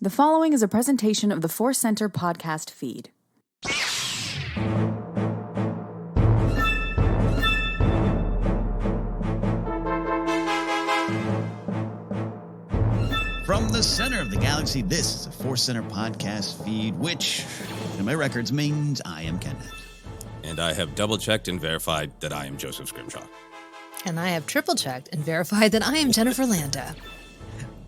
The following is a presentation of the ForceCenter podcast feed. From the center of the galaxy, this is a ForceCenter podcast feed, which, in my records, means I am Ken Napzok. And I have double-checked and verified that I am Joseph Scrimshaw. And I have triple-checked and verified that I am Jennifer Landa.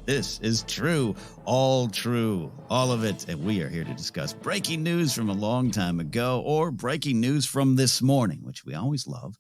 This is true, all of it. And we are here to discuss breaking news from a long time ago or breaking news from this morning, which we always love.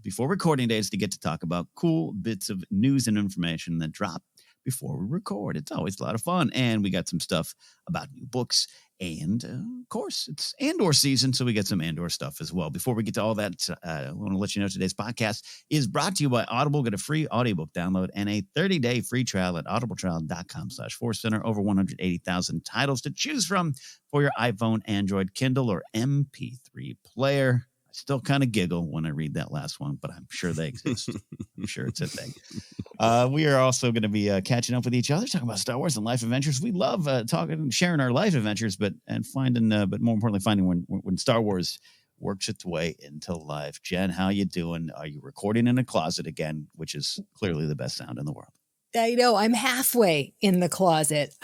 Before recording days to get to talk about cool bits of news and information that drop before we record. It's always a lot of fun. And we got some stuff about new books. And, of course, it's Andor season, so we get some Andor stuff as well. Before we get to all that, I want to let you know today's podcast is brought to you by Audible. Get a free audiobook download and a 30-day free trial at audibletrial.com/ForceCenter. Over 180,000 titles to choose from for your iPhone, Android, Kindle, or MP3 player. I still kind of giggle when I read that last one, but I'm sure they exist. I'm sure it's a thing. We are also going to be catching up with each other, talking about Star Wars and life adventures. We love talking and sharing our life adventures, but more importantly, finding when Star Wars works its way into life. Jen, how you doing? Are you recording in a closet again, which is clearly the best sound in the world? I know, I'm halfway in the closet.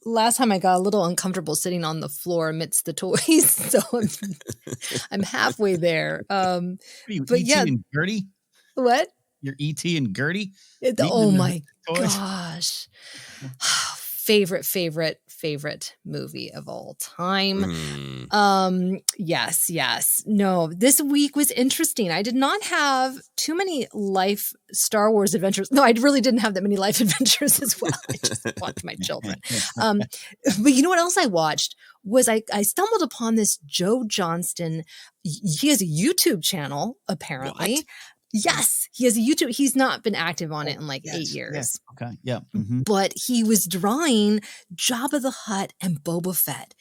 Last time I got a little uncomfortable sitting on the floor amidst the toys, so I'm halfway there. Are you E.T. and Gertie? What? You're E.T. and Gertie? Oh my gosh. Favorite movie of all time. Yes. No, this week was interesting. I did not have too many life Star Wars adventures. No, I really didn't have that many life adventures as well. I just watched my children. But you know what else I watched was I stumbled upon this Joe Johnston. He has a YouTube channel, apparently. What? Yes, he has a YouTube. He's not been active on it in like 8 years. Yes. Okay. Yeah. Mm-hmm. But he was drawing Jabba the Hutt and Boba Fett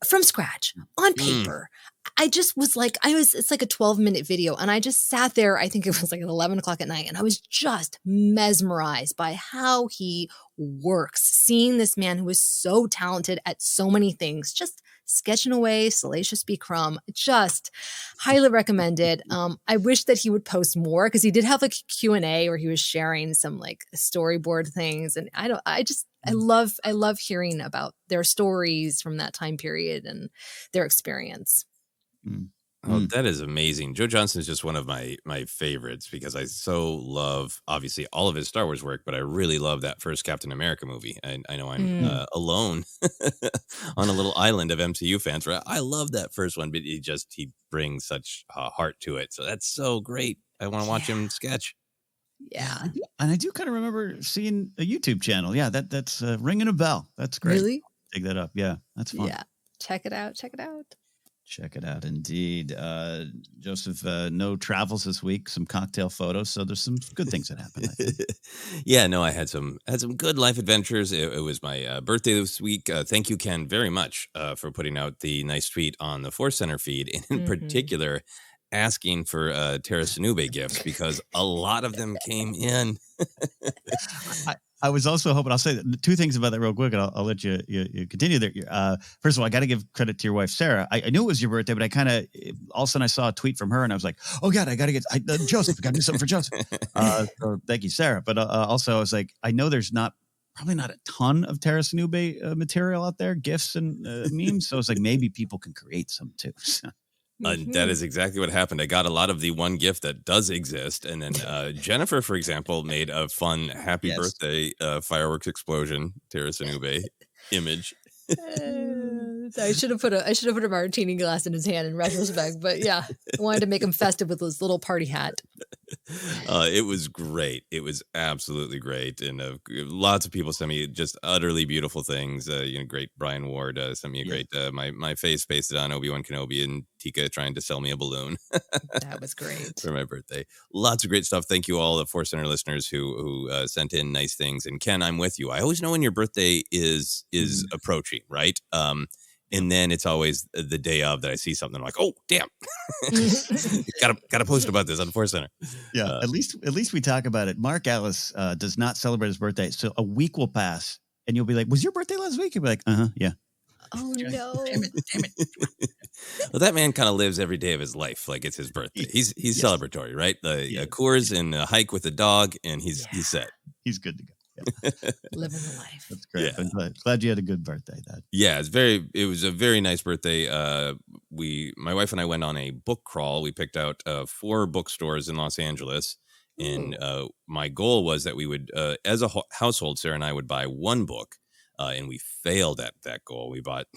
from scratch on paper. I just was like, it's like a 12-minute video. And I just sat there, I think it was like at 11 o'clock at night. And I was just mesmerized by how he works. Seeing this man who is so talented at so many things, just sketching away, Salacious B. Crumb, just highly recommended. I wish that he would post more because he did have like a Q&A where he was sharing some like storyboard things. And I love hearing about their stories from that time period and their experience. Oh, that is amazing. Joe Johnston is just one of my favorites because I so love, obviously, all of his Star Wars work, but I really love that first Captain America movie. I know I'm alone on a little island of MCU fans where I love that first one, but he brings such heart to it. So that's so great. I want to watch him sketch. Yeah. And I do kind of remember seeing a YouTube channel. Yeah, that's ringing a bell. That's great. Really? Dig that up. Yeah, that's fun. Yeah. Check it out. Check it out, indeed. Joseph, no travels this week, some cocktail photos, so there's some good things that happened, I think. Yeah, no, I had some good life adventures. It was my birthday this week. Thank you, Ken, very much for putting out the nice tweet on the ForceCenter feed, and in particular, asking for Tara Sinube gifts because a lot of them came in. I was also hoping, I'll say two things about that real quick, and I'll let you continue there. First of all, I got to give credit to your wife, Sarah. I knew it was your birthday, but I kind of, all of a sudden I saw a tweet from her and I was like, oh God, I got to get, Joseph, I got to do something for Joseph. So thank you, Sarah. But also I was like, I know there's probably not a ton of Tara Sinube material out there, gifts and memes. So it's like, maybe people can create some too. That is exactly what happened. I got a lot of the one gift that does exist. And then Jennifer, for example, made a fun happy birthday fireworks explosion, Tara Sinube image. I should have put a martini glass in his hand in retrospect, but yeah, I wanted to make him festive with his little party hat. It was great. It was absolutely great. And lots of people sent me just utterly beautiful things. Great Brian Ward sent me a great, my face pasted on Obi-Wan Kenobi and Tika trying to sell me a balloon. That was great. For my birthday. Lots of great stuff. Thank you all the ForceCenter listeners who sent in nice things. And Ken, I'm with you. I always know when your birthday is approaching, right? And then it's always the day of that I see something I'm like, oh, damn. gotta post about this on ForceCenter. Yeah, at least we talk about it. Mark Ellis does not celebrate his birthday. So a week will pass and you'll be like, "Was your birthday last week?" You'll be like, yeah. Oh no! Damn it. Well, that man kind of lives every day of his life like it's his birthday. He's Yes. celebratory, right? A Coors and a hike with a dog, and he's set. He's good to go. Living the life. That's great. Yeah. I'm glad you had a good birthday. Yeah, it was a very nice birthday. My wife and I went on a book crawl. We picked out 4 bookstores in Los Angeles, and my goal was that we would, as a household, Sarah and I would buy 1 book. And we failed at that goal. We bought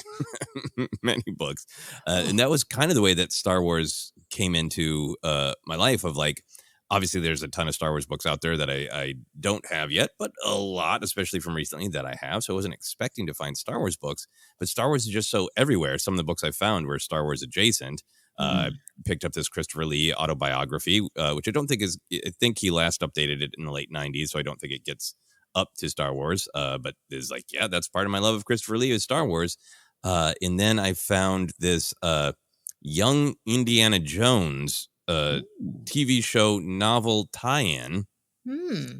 many books. And that was kind of the way that Star Wars came into my life of like, obviously there's a ton of Star Wars books out there that I don't have yet, but a lot, especially from recently, that I have. So I wasn't expecting to find Star Wars books, but Star Wars is just so everywhere. Some of the books I found were Star Wars adjacent. Picked up this Christopher Lee autobiography, which I think he last updated it in the late 90s. So I don't think it gets up to Star Wars, but is like, yeah, that's part of my love of Christopher Lee is Star Wars. And then I found this Young Indiana Jones TV show novel tie-in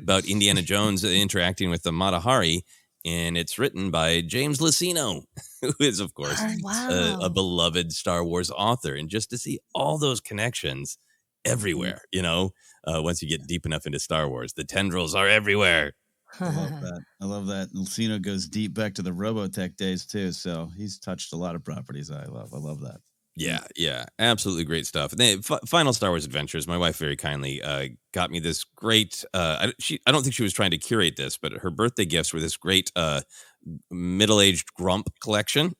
about Indiana Jones interacting with the Matahari, and it's written by James Luceno, who is, of course, a beloved Star Wars author. And just to see all those connections everywhere, once you get deep enough into Star Wars, the tendrils are everywhere. I love that. I love that. Luceno goes deep back to the Robotech days too, so he's touched a lot of properties I love. I love that. Yeah, absolutely great stuff. And then Final Star Wars Adventures. My wife very kindly got me this great. I don't think she was trying to curate this, but her birthday gifts were this great middle-aged grump collection.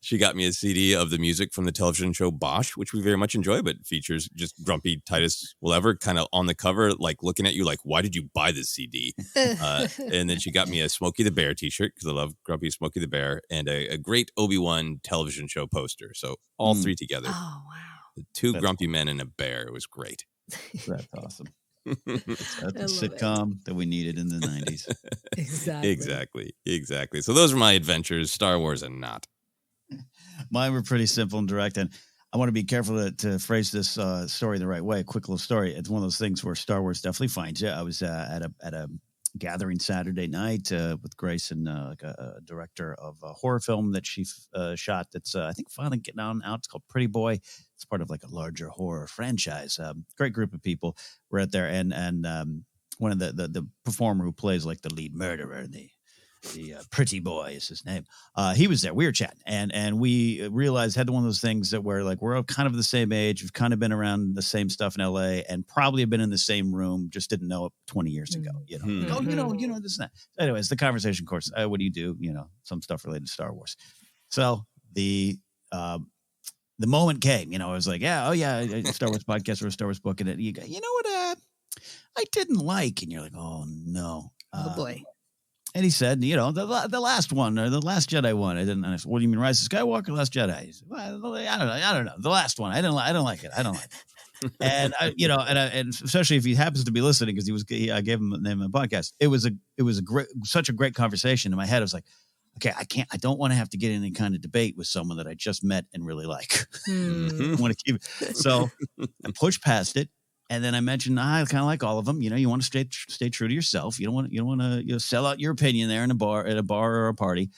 She got me a CD of the music from the television show Bosch, which we very much enjoy, but features just grumpy Titus Welliver kind of on the cover, like looking at you like, why did you buy this CD? And then she got me a Smokey the Bear t-shirt because I love grumpy Smokey the Bear, and a great Obi-Wan television show poster. So all 3 together. Oh, wow. 2 grumpy men and a bear. It was great. That's awesome. That's a sitcom that we needed in the 90s. Exactly. So those are my adventures, Star Wars and not. Mine were pretty simple and direct, and I want to be careful to phrase this story the right way. A quick little story. It's one of those things where Star Wars definitely finds you. I was at a gathering Saturday night with Grace and a director of a horror film that she shot. That's I think finally getting out. It's called Pretty Boy. It's part of like a larger horror franchise. Great group of people were out there, and one of the performer who plays like the lead murderer, the Pretty Boy is his name. He was there. We were chatting, and we realized had one of those things that where like we're all kind of the same age. We've kind of been around the same stuff in LA, and probably have been in the same room. Just didn't know it 20 years ago. This and that. Anyways, the conversation, of course. What do you do? Some stuff related to Star Wars. So the moment came. I was like, Star Wars podcast or a Star Wars book, and it. You go, what? I didn't like, and you're like, oh no, oh boy. And he said, the last one, or the Last Jedi one. I didn't understand. What do you mean, Rise of Skywalker, Last Jedi? Said, well, I don't know. The last one. I don't like it. And and especially if he happens to be listening, because I gave him the name of the podcast. It was such a great conversation. In my head, I was like, okay, I don't want to have to get in any kind of debate with someone that I just met and really like. I want to keep it. So I pushed past it. And then I mentioned, I kind of like all of them. You want to stay true to yourself. You don't want to sell out your opinion there at a bar or a party.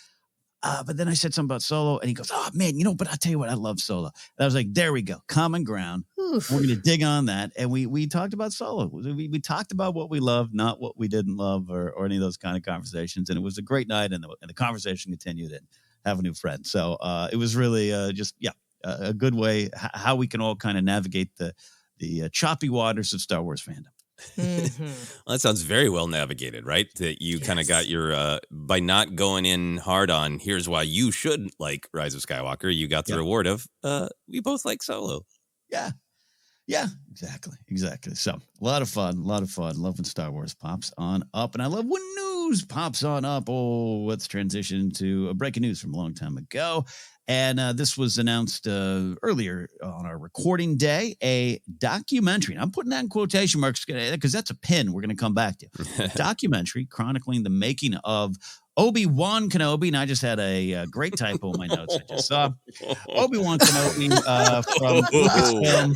But then I said something about Solo, and he goes, "Oh man, but I'll tell you what, I love Solo." And I was like, "There we go, common ground." Oof. We're gonna dig on that, and we talked about Solo. We talked about what we loved, not what we didn't love, or any of those kind of conversations. And it was a great night, and the conversation continued, and have a new friend. So it was really a good way how we can all kind of navigate the choppy waters of Star Wars fandom. Well, that sounds very well navigated, right? That you kind of got your by not going in hard on here's why you should like Rise of Skywalker, you got the reward of we both like Solo. Yeah, exactly. So a lot of fun. Love when Star Wars pops on up, and I love when news pops on up. Oh, let's transition to a breaking news from a long time ago. And this was announced earlier on our recording day, a documentary. And I'm putting that in quotation marks because that's a pin we're going to come back to. A documentary chronicling the making of Obi-Wan Kenobi. And I just had a great typo in my notes I just saw. Obi-Wan Kenobi from Lucasfilm.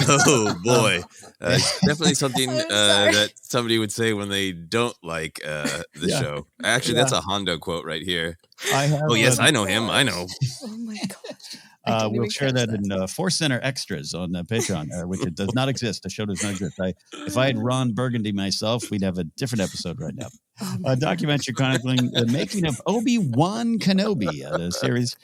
Oh, boy. Definitely something that somebody would say when they don't like the show. Actually, that's a Hondo quote right here. Oh, yes, I know him. I know. Oh, my gosh. We'll share that in ForceCenter extras on Patreon, which it does not exist. The show does not exist. If I had Ron Burgundy myself, we'd have a different episode right now. A documentary chronicling the making of Obi-Wan Kenobi, the series.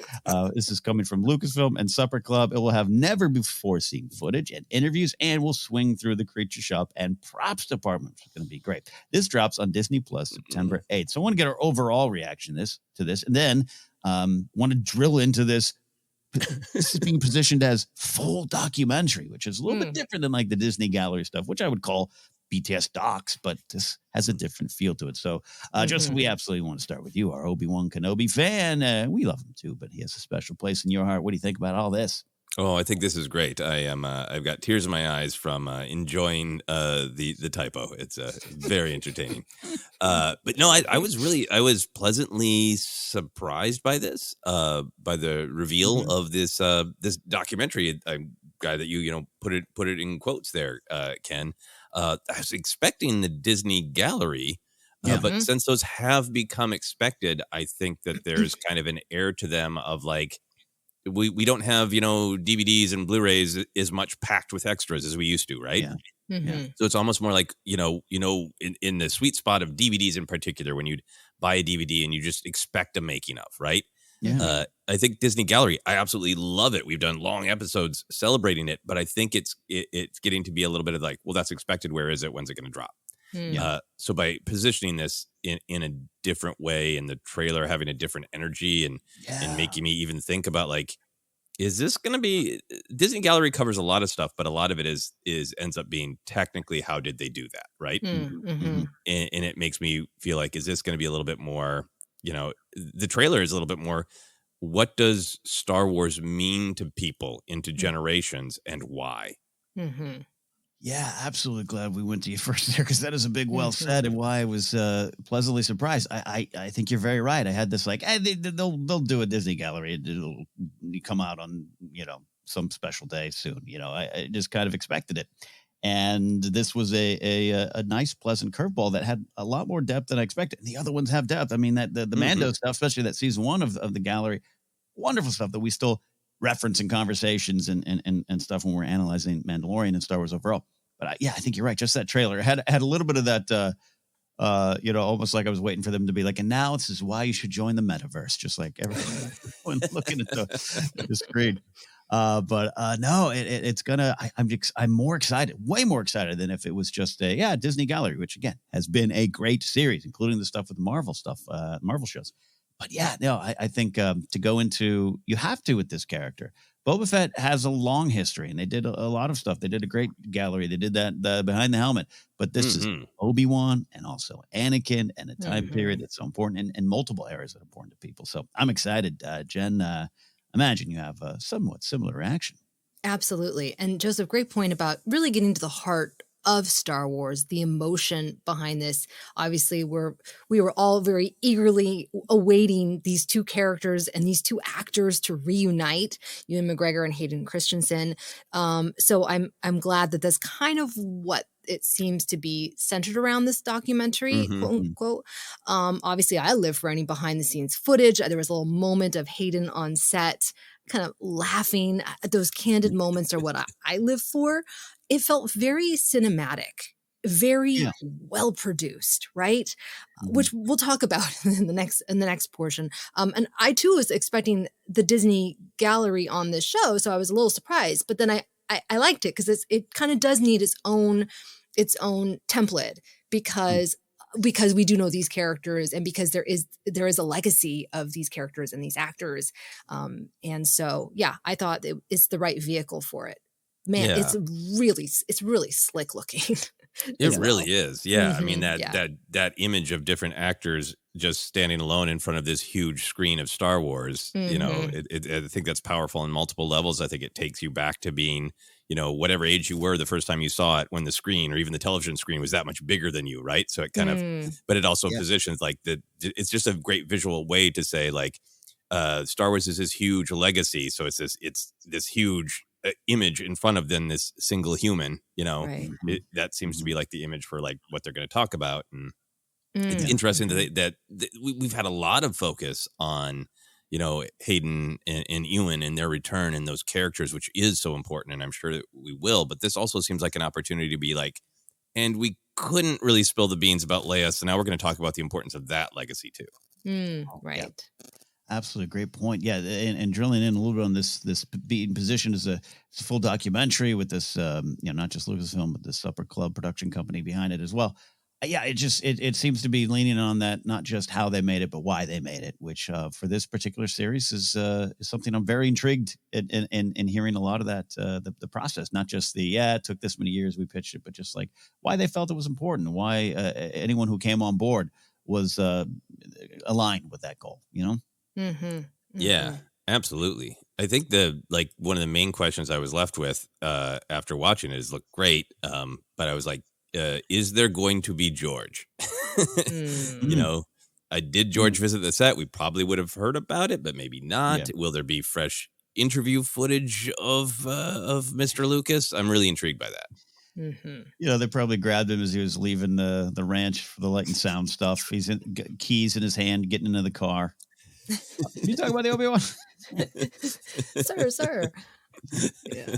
This is coming from Lucasfilm and Supper Club. It will have never before seen footage and interviews, and will swing through the creature shop and props department, which is going to be great. This drops on Disney Plus September 8th. So I want to get our overall reaction to this, and then want to drill into this. This is being positioned as full documentary, which is a little bit different than like the Disney Gallery stuff, which I would call BTS docs, but this has a different feel to it. So, Joseph, we absolutely want to start with you, our Obi-Wan Kenobi fan. We love him too, but he has a special place in your heart. What do you think about all this? Oh, I think this is great. I've got tears in my eyes from enjoying the typo. It's very entertaining. But no, I was pleasantly surprised by this, by the reveal of this documentary. Guy that you put it in quotes there, Ken. I was expecting the Disney Gallery. But since those have become expected, I think that there's kind of an air to them of like, we don't have, DVDs and Blu-rays as much packed with extras as we used to, right? Yeah. So it's almost more like, in the sweet spot of DVDs in particular, when you'd buy a DVD and you just expect a making of, right? Yeah. I think Disney Gallery, I absolutely love it. We've done long episodes celebrating it, but I think it's getting to be a little bit of like, well, that's expected. Where is it? When's it going to drop? So by positioning this in a different way, and the trailer having a different energy and making me even think about like, is this going to be Disney Gallery covers a lot of stuff, but a lot of it is ends up being technically, how did they do that? Right. And it makes me feel like, is this going to be a little bit more, the trailer is a little bit more, what does Star Wars mean to people into generations and why? Yeah, absolutely glad we went to you first there, because that is a big well said, and why I was pleasantly surprised. I think you're very right. I had this like, they'll do a Disney Gallery. It'll come out on some special day soon. I just kind of expected it, and this was a nice, pleasant curveball that had a lot more depth than I expected. And the other ones have depth. I mean, that the Mando stuff, especially that season 1 of the Gallery, wonderful stuff that we still reference in conversations and stuff when we're analyzing Mandalorian and Star Wars overall. But I think you're right. Just that trailer had a little bit of that, almost like I was waiting for them to be like, and now this is why you should join the metaverse, just like everyone looking at the screen. No, it's gonna. I'm more excited, way more excited than if it was just a Disney Gallery, which again has been a great series, including the stuff with the Marvel stuff, Marvel shows. But I think to go into, you have to with this character. Boba Fett has a long history, and they did a lot of stuff. They did a great gallery. They did that behind the helmet. But this is Obi-Wan and also Anakin, and a time period that's so important, and multiple eras that are important to people. So I'm excited. Jen, imagine you have a somewhat similar reaction. Absolutely. And Joseph, great point about really getting to the heart of Star Wars, the emotion behind this. Obviously, we were all very eagerly awaiting these two characters and these two actors to reunite, Ewan McGregor and Hayden Christensen. So I'm glad that that's kind of what it seems to be centered around, this documentary, quote unquote. Obviously, I live for any behind the scenes footage. There was a little moment of Hayden on set, kind of laughing. Those candid moments are what I live for. It felt very cinematic, very well produced, right? Which we'll talk about in the next portion. And I too was expecting the Disney Gallery on this show, so I was a little surprised. But then I liked it because it kind of does need its own template, because we do know these characters, and because there is a legacy of these characters and these actors. And so, I thought it's the right vehicle for it. Man, it's really slick looking. It as really well. is. Yeah. I mean, Yeah. that image of different actors just standing alone in front of this huge screen of Star Wars, I think that's powerful on multiple levels. I think it takes you back to being, whatever age you were the first time you saw it, when the screen or even the television screen was that much bigger than you, right? So it kind of, but it also positions like it's just a great visual way to say like, Star Wars is this huge legacy. So it's this huge image in front of then this single human, Right. that seems to be like the image for like what they're going to talk about. And it's Mm. interesting that we've had a lot of focus on, Hayden and Ewan and their return and those characters, which is so important. And I'm sure that we will, but this also seems like an opportunity to be like, and we couldn't really spill the beans about Leia. So now we're going to talk about the importance of that legacy too. Right. Yeah. Absolutely, great point. Yeah, and drilling in a little bit on this being positioned as a full documentary with this, not just Lucasfilm, but this Supper Club production company behind it as well. Yeah, it seems to be leaning on that, not just how they made it, but why they made it. Which for this particular series is something I'm very intrigued in hearing a lot of that the process, not just it took this many years we pitched it, but just like why they felt it was important, why anyone who came on board was aligned with that goal. Yeah, absolutely. I think one of the main questions I was left with after watching it is, look great, but I was like, is there going to be George? Did George visit the set? We probably would have heard about it, but maybe not. Yeah. Will there be fresh interview footage of Mr. Lucas? I'm really intrigued by that. They probably grabbed him as he was leaving the ranch for the light and sound stuff. He's keys in his hand, getting into the car. You talking about the Obi-Wan? Sir. Yeah.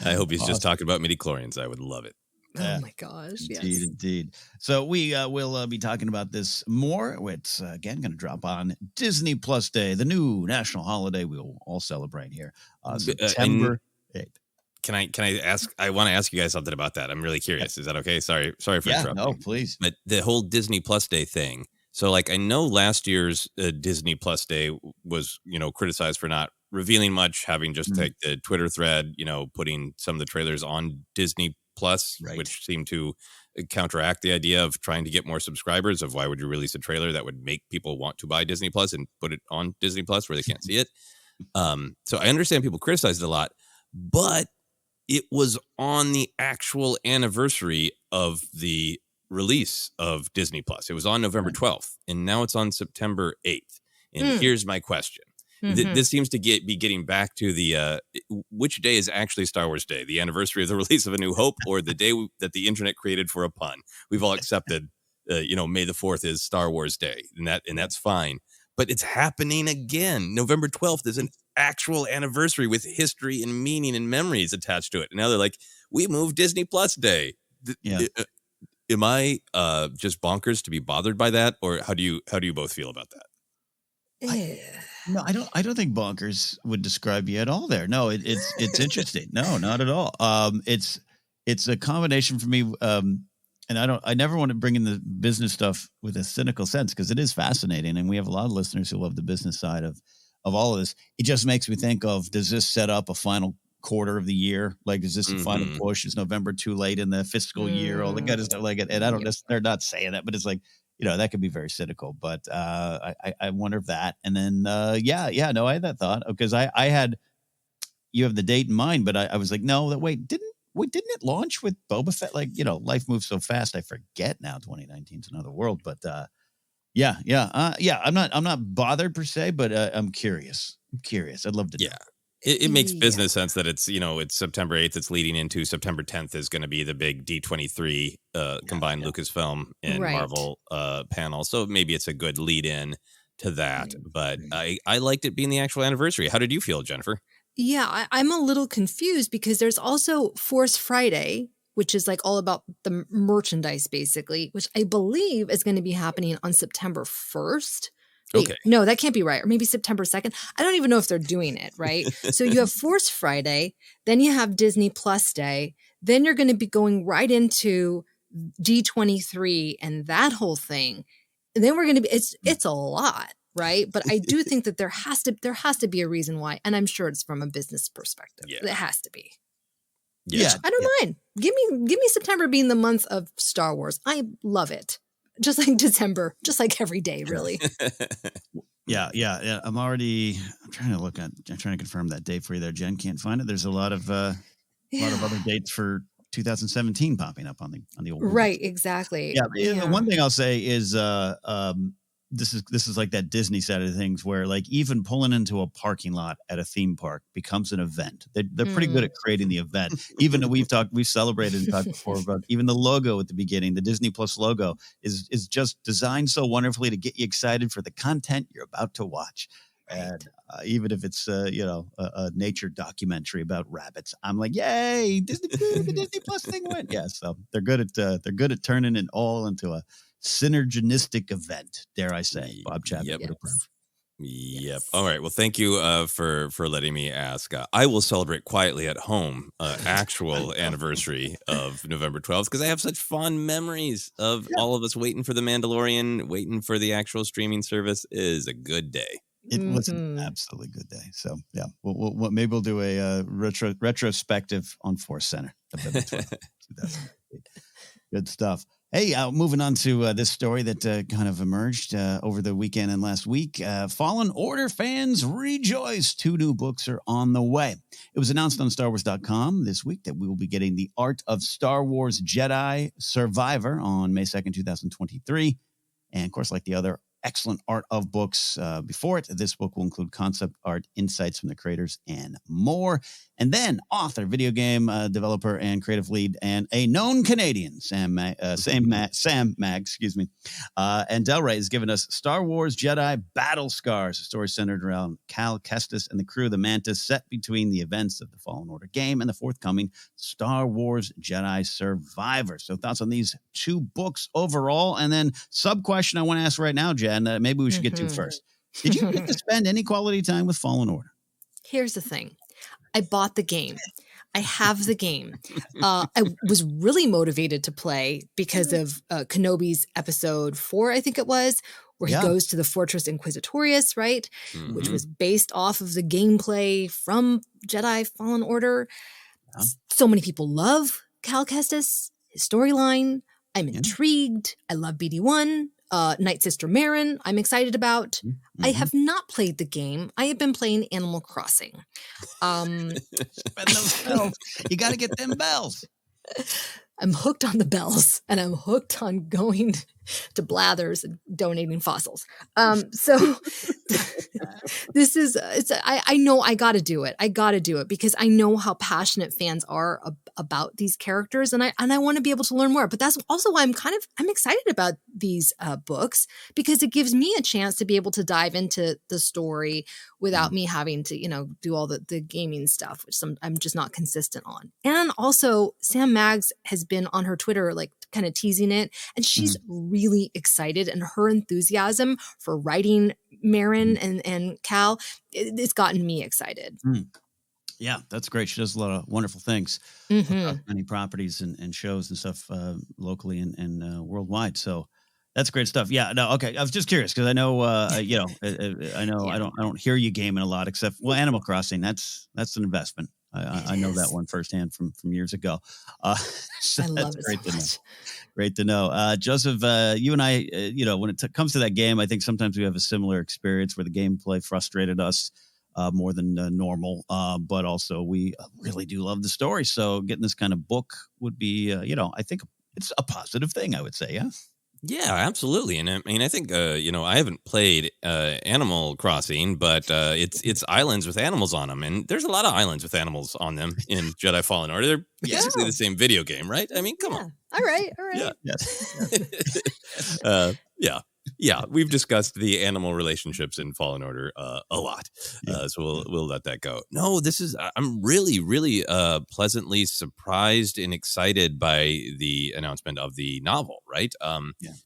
I hope he's just talking about midichlorians. I would love it. Oh my gosh. Indeed. So we will be talking about this more. It's again going to drop on Disney Plus Day, the new national holiday we will all celebrate here, September 8th. Can I ask? I want to ask you guys something about that. I'm really curious. Is that okay? Sorry for interrupting. No, please. But the whole Disney Plus Day thing. So, like, I know last year's Disney Plus Day was, criticized for not revealing much, having just like the Twitter thread, putting some of the trailers on Disney Plus, right, which seemed to counteract the idea of trying to get more subscribers. Of why would you release a trailer that would make people want to buy Disney Plus and put it on Disney Plus where they can't see it? So I understand people criticized it a lot, but it was on the actual anniversary of the release of Disney Plus. It was on November 12th, and now it's on September 8th. And here's my question. This seems to be getting back to the which day is actually Star Wars Day, the anniversary of the release of A New Hope, or the day that the internet created for a pun. We've all accepted, May the 4th is Star Wars Day, and that's fine. But it's happening again. November 12th is an actual anniversary with history and meaning and memories attached to it. And now they're like, we moved Disney Plus Day. Am I just bonkers to be bothered by that, or how do you both feel about that? No, I don't think bonkers would describe you at all there. No, it's interesting. No, not at all. It's a combination for me. And I never want to bring in the business stuff with a cynical sense, because it is fascinating. And we have a lot of listeners who love the business side of all of this. It just makes me think of, does this set up a final quarter of the year? Like, is this a final push? Is November too late in the fiscal year? All the kind of stuff like it. And I don't know, they're not saying that, but it's like, that could be very cynical, but I wonder if that, and then, no, I had that thought, because you have the date in mind, but I was like, no, didn't it launch with Boba Fett? Like, life moves so fast, I forget now. 2019 is another world, but I'm not bothered per se, but I'm curious. I'd love to know. It makes business sense that it's, it's September 8th. It's leading into September 10th is going to be the big D23 combined Lucasfilm and Marvel panel. So maybe it's a good lead in to that. But I liked it being the actual anniversary. How did you feel, Jennifer? Yeah, I'm a little confused, because there's also Force Friday, which is like all about the merchandise, basically, which I believe is going to be happening on September 1st. Wait, okay. No, that can't be right. Or maybe September 2nd. I don't even know if they're doing it, right? So you have Force Friday, then you have Disney Plus Day, then you're going to be going right into D23 and that whole thing. And then we're going to be, it's a lot, right? But I do think that there has to be a reason why. And I'm sure it's from a business perspective. Yeah. It has to be. Yeah. I don't mind. Give me September being the month of Star Wars. I love it. Just like December, just like every day, really. Yeah. I'm trying to confirm that date for you there, Jen. Can't find it. There's a lot of other dates for 2017 popping up on the old right, exactly. Yeah. The one thing I'll say is this is like that Disney side of things where like even pulling into a parking lot at a theme park becomes an event. They're pretty good at creating the event. Even though we've celebrated and talked before about even the logo at the beginning, the Disney Plus logo is just designed so wonderfully to get you excited for the content you're about to watch. Right. And even if it's a nature documentary about rabbits, I'm like, yay, the Disney Plus thing went. Yeah, so they're good at turning it all into a synergistic event, dare I say. Bob Chapman would approve. Yep. Yes. All right. Well, thank you for letting me ask. I will celebrate quietly at home actual anniversary of November 12th because I have such fond memories of all of us waiting for The Mandalorian, waiting for the actual streaming service. It is a good day. It was an absolutely good day. So yeah, maybe we'll do a retrospective on ForceCenter. Good stuff. Hey, moving on to this story that kind of emerged over the weekend and last week. Fallen Order fans rejoice. 2 new books are on the way. It was announced on StarWars.com this week that we will be getting The Art of Star Wars Jedi Survivor on May 2nd, 2023. And of course, like the other excellent art of books before it, this book will include concept art, insights from the creators, and more. And then author, video game developer, and creative lead, and a known Canadian, Sam Mag, and Delray has given us Star Wars Jedi Battle Scars, a story centered around Cal Kestis and the crew of the Mantis, set between the events of the Fallen Order game and the forthcoming Star Wars Jedi Survivor. So thoughts on these 2 books overall? And then sub-question I want to ask right now, Jen, maybe we should get to first. Did you get to spend any quality time with Fallen Order? Here's the thing. I bought the game. I have the game. I was really motivated to play because of Kenobi's episode 4, I think it was, where he goes to the Fortress Inquisitorius, right? Mm-hmm. Which was based off of the gameplay from Jedi Fallen Order. Yeah. So many people love Cal Kestis, his storyline. I'm intrigued. I love BD1. Night Sister Marin, I'm excited about. Mm-hmm. I have not played the game. I have been playing Animal Crossing. Spend those bells. You got to get them bells. I'm hooked on the bells, and I'm hooked on going to Blathers and donating fossils. So this is, I know I got to do it. I got to do it because I know how passionate fans are about these characters, and I want to be able to learn more. But that's also why I'm excited about these books, because it gives me a chance to be able to dive into the story without me having to, do all the gaming stuff, which I'm just not consistent on. And also Sam Maggs has been on her Twitter, like kind of teasing it, and she's really excited, and her enthusiasm for writing Marin and Cal, it's gotten me excited. Yeah, that's great. She does a lot of wonderful things across many properties and shows and stuff locally and worldwide. So that's great stuff. Yeah, no, okay. I was just curious because I know, I don't hear you gaming a lot, except Animal Crossing. That's an investment. I know that one firsthand from years ago. So I love it so much. Great to know. Joseph, you and I, when it comes to that game, I think sometimes we have a similar experience where the gameplay frustrated us more than normal, but also we really do love the story. So getting this kind of book would be, I think it's a positive thing, I would say, yeah? Yeah, absolutely. And I mean, I think, I haven't played Animal Crossing, but it's islands with animals on them. And there's a lot of islands with animals on them in Jedi Fallen Order. They're basically the same video game, right? I mean, come on. All right. Yeah. Yes. Yeah, we've discussed the animal relationships in Fallen Order a lot, so we'll let that go. No, I'm really, really pleasantly surprised and excited by the announcement of the novel, right?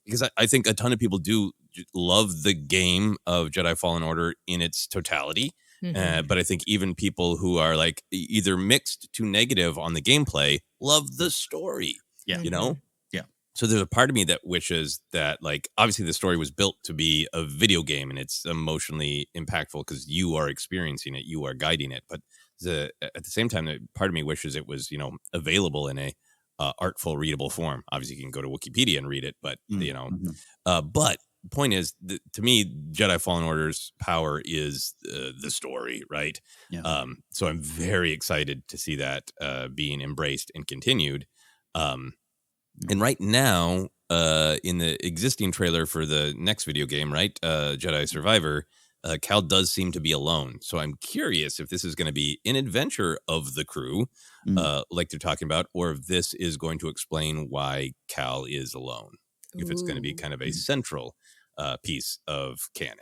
Because I think a ton of people do love the game of Jedi Fallen Order in its totality, but I think even people who are like either mixed to negative on the gameplay love the story, So there's a part of me that wishes that, like, obviously the story was built to be a video game and it's emotionally impactful because you are experiencing it, you are guiding it. But At the same time, part of me wishes it was, available in a artful, readable form. Obviously, you can go to Wikipedia and read it, but but point is, to me, Jedi Fallen Order's power is the story, right? Yeah. So I'm very excited to see that being embraced and continued. And right now, in the existing trailer for the next video game, right, Jedi Survivor, Cal does seem to be alone. So I'm curious if this is going to be an adventure of the crew, like they're talking about, or if this is going to explain why Cal is alone. If it's going to be kind of a central piece of canon.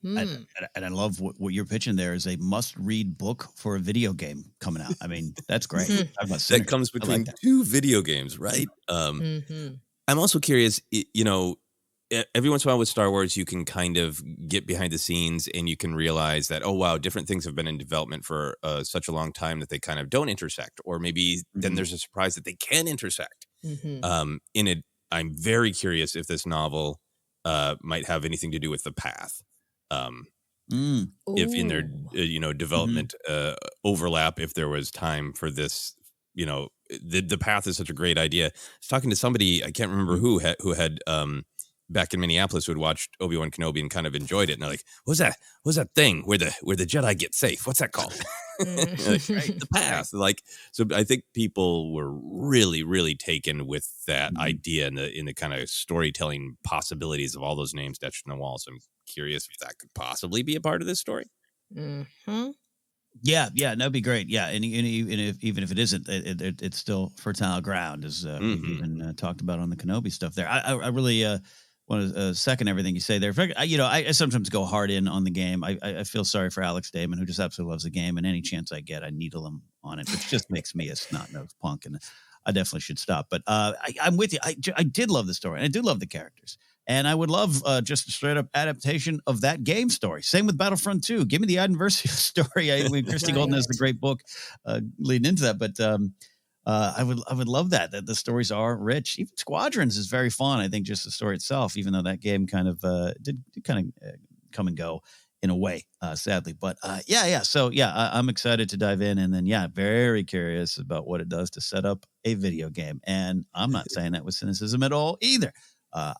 And I love what you're pitching there is a must-read book for a video game coming out. I mean, that's great. That comes between two video games, right? I'm also curious, every once in a while with Star Wars, you can kind of get behind the scenes and you can realize that, oh, wow, different things have been in development for such a long time that they kind of don't intersect. Or maybe then there's a surprise that they can intersect. I'm very curious if this novel might have anything to do with the path. If in their development overlap, if there was time for this, the path is such a great idea. I was talking to somebody, I can't remember who had back in Minneapolis who had watched Obi-Wan Kenobi and kind of enjoyed it, and they're like, what's that thing where the Jedi get safe? What's that called? The path. Like, so I think people were really, really taken with that idea and in the kind of storytelling possibilities of all those names etched in the wall. So I'm curious if that could possibly be a part of this story. Yeah, that'd be great. Yeah, and even if it isn't, it's still fertile ground, as we've even talked about on the Kenobi stuff there. I really want to second everything you say there. I sometimes go hard in on the game. I feel sorry for Alex Damon, who just absolutely loves the game, and any chance I get, I needle him on it, which just makes me a snot-nosed punk, and I definitely should stop. But I'm with you. I did love the story, and I do love the characters. And I would love just a straight-up adaptation of that game story. Same with Battlefront 2. Give me the Adversity story. Christy Golden has a great book leading into that. But I would love that the stories are rich. Even Squadrons is very fun. I think just the story itself, even though that game kind of did kind of come and go in a way, sadly. But yeah. So I'm excited to dive in, and then very curious about what it does to set up a video game. And I'm not saying that with cynicism at all either.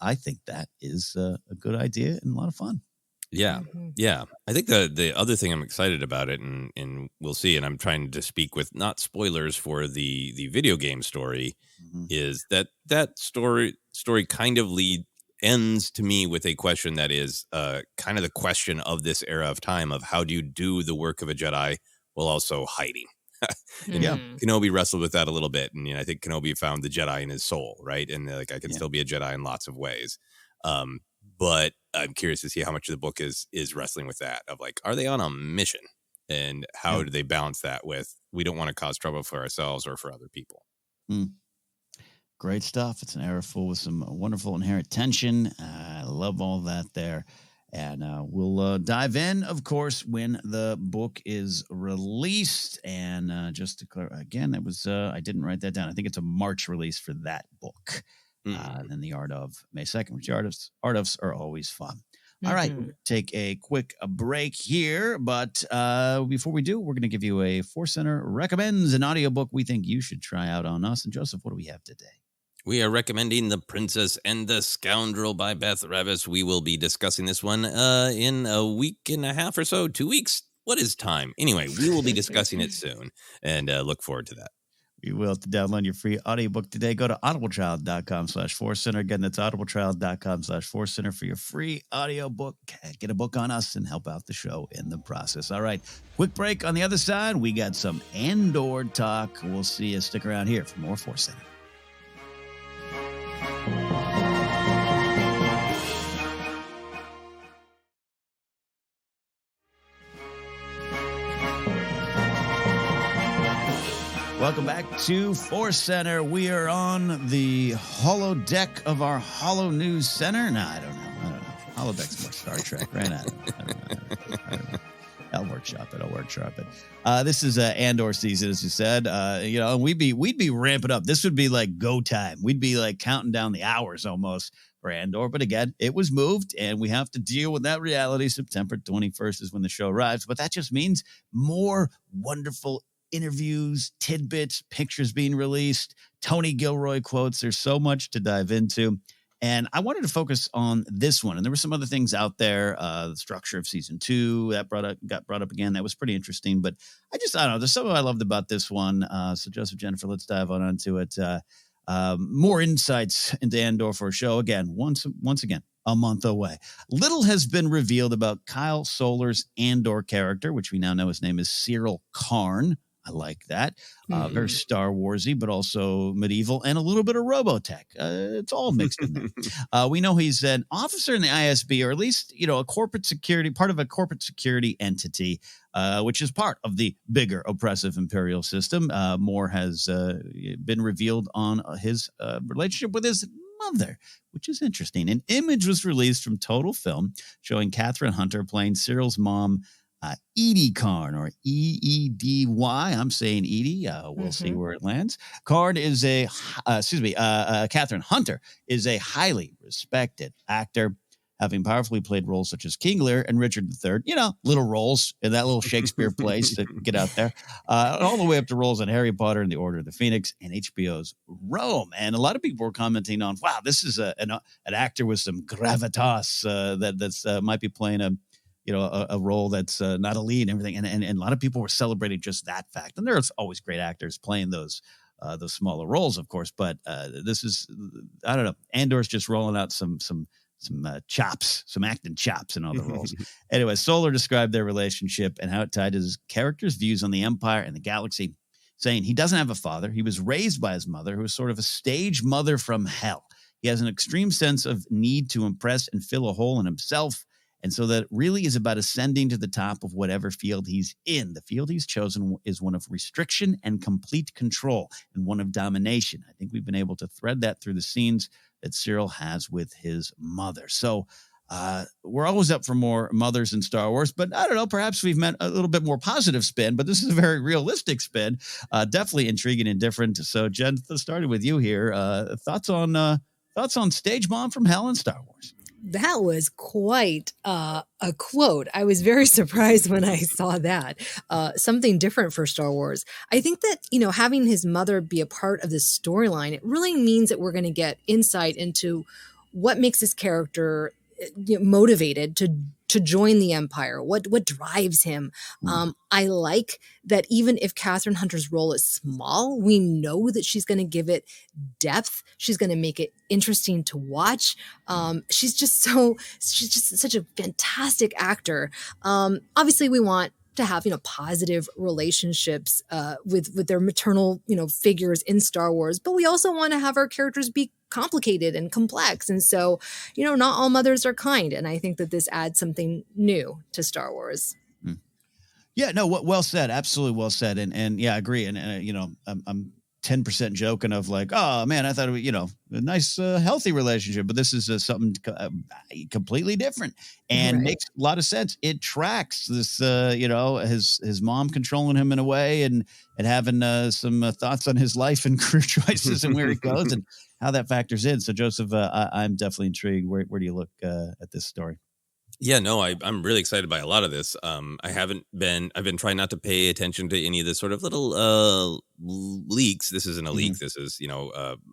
I think that is a good idea and a lot of fun. Yeah. I think the other thing I'm excited about it, and we'll see, and I'm trying to speak with not spoilers for the video game story, is that story kind of ends to me with a question that is kind of the question of this era of time of how do you do the work of a Jedi while also hiding. Kenobi wrestled with that a little bit, and I think Kenobi found the Jedi in his soul, right? And I can still be a Jedi in lots of ways. But I'm curious to see how much of the book is wrestling with that of like, are they on a mission, and how do they balance that with we don't want to cause trouble for ourselves or for other people. Great stuff. It's an era full with some wonderful inherent tension. I love all that there. And we'll dive in, of course, when the book is released. And just to clarify, again, it was I didn't write that down. I think it's a March release for that book. Then the Art of May 2nd, which art ofs are always fun. All right, we'll take a quick break here. But before we do, we're going to give you a ForceCenter recommends an audiobook we think you should try out on us. And Joseph, what do we have today? We are recommending The Princess and the Scoundrel by Beth Revis. We will be discussing this one in a week and a half or so, 2 weeks. What is time? Anyway, we will be discussing it soon, and look forward to that. You will. To download your free audiobook today, go to audibletrial.com/ForceCenter. Again, that's audibletrial.com/ForceCenter for your free audiobook. Get a book on us and help out the show in the process. All right, quick break. On the other side, we got some Andor talk. We'll see you. Stick around here for more ForceCenter. Welcome back to ForceCenter. We are on the holo deck of our Holo News Center. No, I don't know. Holodeck's more Star Trek, right? I don't know. I'll workshop it. This is Andor season, as you said. And we'd be ramping up. This would be like go time. We'd be like counting down the hours almost for Andor. But again, it was moved, and we have to deal with that reality. September 21st is when the show arrives. But that just means more wonderful interviews, tidbits, pictures being released, Tony Gilroy quotes. There's so much to dive into. And I wanted to focus on this one. And there were some other things out there. The structure of season 2 that got brought up again. That was pretty interesting. But I don't know. There's something I loved about this one. So Joseph, Jennifer, let's dive on into it. More insights into Andor for a show. Again, once again, a month away. Little has been revealed about Kyle Solar's Andor character, which we now know his name is Cyril Karn. I like that. Very Star Warsy, but also medieval and a little bit of Robotech. It's all mixed in there. We know he's an officer in the ISB, or at least, a corporate security, part of a corporate security entity, which is part of the bigger oppressive imperial system. More has been revealed on his relationship with his mother, which is interesting. An image was released from Total Film showing Catherine Hunter playing Cyril's mom, Edie Karn, or Eedy. I'm saying Edie. We'll see where it lands. Karn is Catherine Hunter is a highly respected actor, having powerfully played roles such as King Lear and Richard III. Little roles in that little Shakespeare place to get out there, all the way up to roles in Harry Potter and the Order of the Phoenix and HBO's Rome. And a lot of people were commenting on, wow, this is an actor with some gravitas that's might be playing a role that's not a lead and everything. And a lot of people were celebrating just that fact. And there's always great actors playing those smaller roles, of course. But this is, I don't know, Andor's just rolling out some chops, some acting chops in all the roles. Anyway, Solar described their relationship and how it tied his character's views on the Empire and the galaxy, saying he doesn't have a father. He was raised by his mother, who was sort of a stage mother from hell. He has an extreme sense of need to impress and fill a hole in himself. And so that really is about ascending to the top of whatever field he's in. The field he's chosen is one of restriction and complete control, and one of domination. I think we've been able to thread that through the scenes that Cyril has with his mother. So we're always up for more mothers in Star Wars, but I don't know, perhaps we've met a little bit more positive spin, but this is a very realistic spin. Definitely intriguing and different. So Jen, starting with you here, thoughts on Stage Mom from Hell in Star Wars? That was quite a quote. I was very surprised when I saw that. Something different for Star Wars. I think that, having his mother be a part of this storyline, it really means that we're going to get insight into what makes his character motivated to join the Empire, what drives him. I like that even if Catherine Hunter's role is small, we know that she's going to give it depth. She's going to make it interesting to watch. She's just such a fantastic actor. Obviously we want to have, positive relationships with their maternal, figures in Star Wars, but we also want to have our characters be complicated and complex. And so, not all mothers are kind. And I think that this adds something new to Star Wars. Yeah, no, well said. Absolutely well said. And yeah, I agree. And I'm 10% joking of like, oh man, I thought, a nice, healthy relationship, but this is something completely different and makes a lot of sense. It tracks this, his mom controlling him in a way and having some thoughts on his life and career choices and where he goes and how that factors in. So Joseph, I'm definitely intrigued. Where do you look at this story? Yeah, no, I'm really excited by a lot of this. I've been trying not to pay attention to any of the sort of little leaks. This isn't a leak. This is,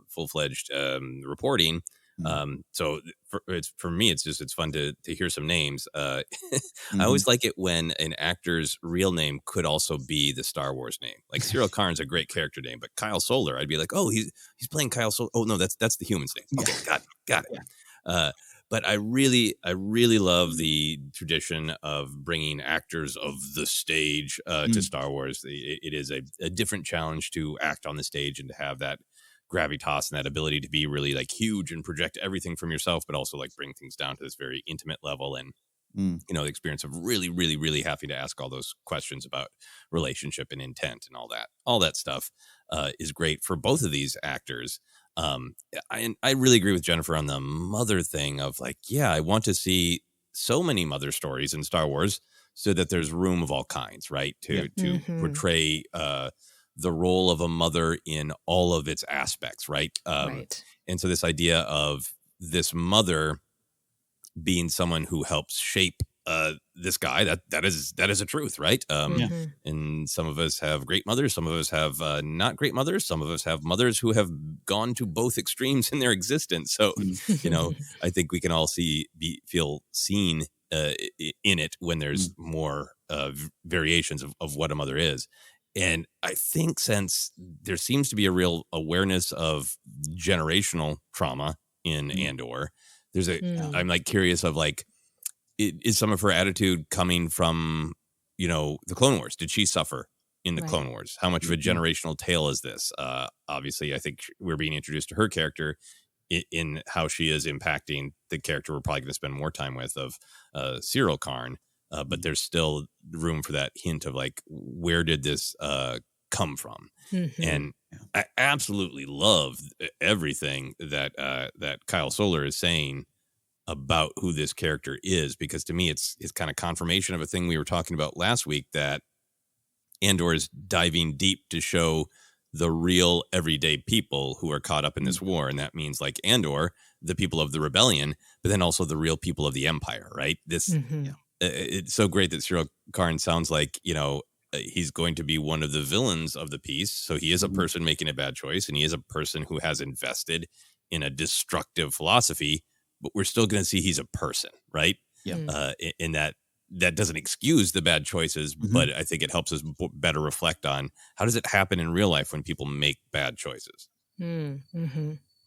full-fledged reporting. So for me, it's fun to hear some names. I always like it when an actor's real name could also be the Star Wars name. Like Cyril Karn's a great character name, but Kyle Solar, I'd be like, oh, he's playing Kyle Solar. Oh no, that's the human's name. Okay, got it. Yeah. But I really love the tradition of bringing actors of the stage to Star Wars. It is a different challenge to act on the stage and to have that gravitas and that ability to be really like huge and project everything from yourself, but also like bring things down to this very intimate level. And the experience of really, really, really having to ask all those questions about relationship and intent and all that stuff is great for both of these actors. I really agree with Jennifer on the mother thing of like, yeah, I want to see so many mother stories in Star Wars so that there's room of all kinds, right? To portray the role of a mother in all of its aspects, right? Right. And so this idea of this mother being someone who helps shape this guy, that is a truth, right? And some of us have great mothers, some of us have not great mothers, some of us have mothers who have gone to both extremes in their existence. So I think we can all feel seen in it when there's more variations of what a mother is. And I think since there seems to be a real awareness of generational trauma in Andor, I'm like curious of like, is some of her attitude coming from, the Clone Wars? Did she suffer in the Clone Wars? How much of a generational tale is this? Obviously, I think we're being introduced to her character in how she is impacting the character we're probably going to spend more time with of Cyril Karn. But there's still room for that hint of like, where did this come from? And I absolutely love everything that Kyle Soller is saying about who this character is, because to me it's kind of confirmation of a thing we were talking about last week, that Andor is diving deep to show the real everyday people who are caught up in this war. And that means like Andor, the people of the rebellion, but then also the real people of the Empire, right? This it's so great that Cyril Karn sounds like, he's going to be one of the villains of the piece. So he is a person making a bad choice, and he is a person who has invested in a destructive philosophy, but we're still going to see he's a person, right? In that doesn't excuse the bad choices, but I think it helps us better reflect on how does it happen in real life when people make bad choices.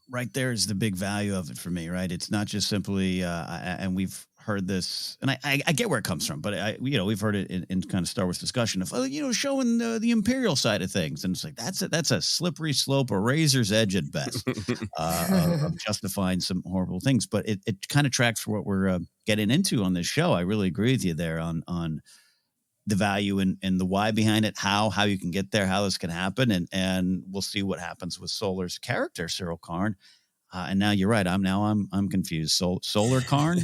Right there is the big value of it for me, right? It's not just simply, and we've heard this, and I get where it comes from, but we've heard it in kind of Star Wars discussion of, showing the Imperial side of things, and it's like that's a slippery slope, a razor's edge at best, of justifying some horrible things. But it kind of tracks for what we're getting into on this show. I really agree with you there on the value and the why behind it, how you can get there, how this can happen, and we'll see what happens with Soller's character, Cyril Karn. And now you're right. I'm confused. Solar Karn,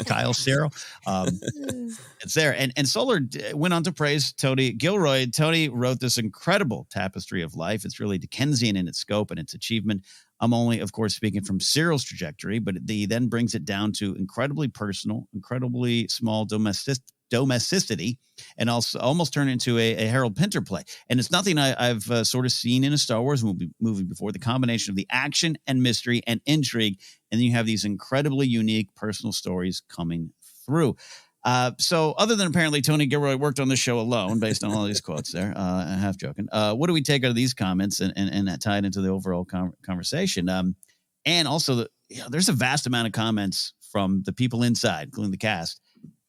Kyle Cyril. It's there. And Solar went on to praise Tony Gilroy. Tony wrote this incredible tapestry of life. It's really Dickensian in its scope and its achievement. I'm only, of course, speaking from Cyril's trajectory, but he then brings it down to incredibly personal, incredibly small domesticity, and also almost turn into a Harold Pinter play. And it's nothing I've sort of seen in a Star Wars movie before. The combination of the action and mystery and intrigue, and then you have these incredibly unique personal stories coming through. So other than apparently Tony Gilroy worked on the show alone, based on all these quotes there, half joking, what do we take out of these comments and tie it into the overall conversation? And also, there's a vast amount of comments from the people inside, including the cast,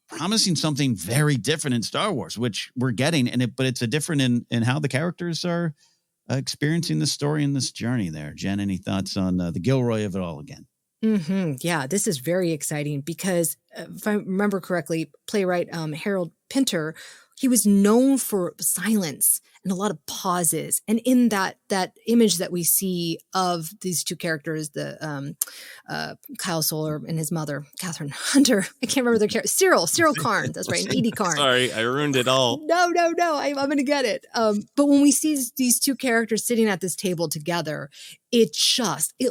promising something very different in Star Wars, which we're getting, but it's a different in how the characters are experiencing this story and this journey there. Jen, any thoughts on the Gilroy of it all again? Yeah, this is very exciting because if I remember correctly, playwright Harold Pinter, he was known for silence and a lot of pauses. And in that image that we see of these two characters, the Kyle Soller and his mother, Catherine Hunter, I can't remember their character, Cyril Karn, that's right, and Edie Karn. Sorry, I ruined it all. No, I'm going to get it. But when we see these two characters sitting at this table together, it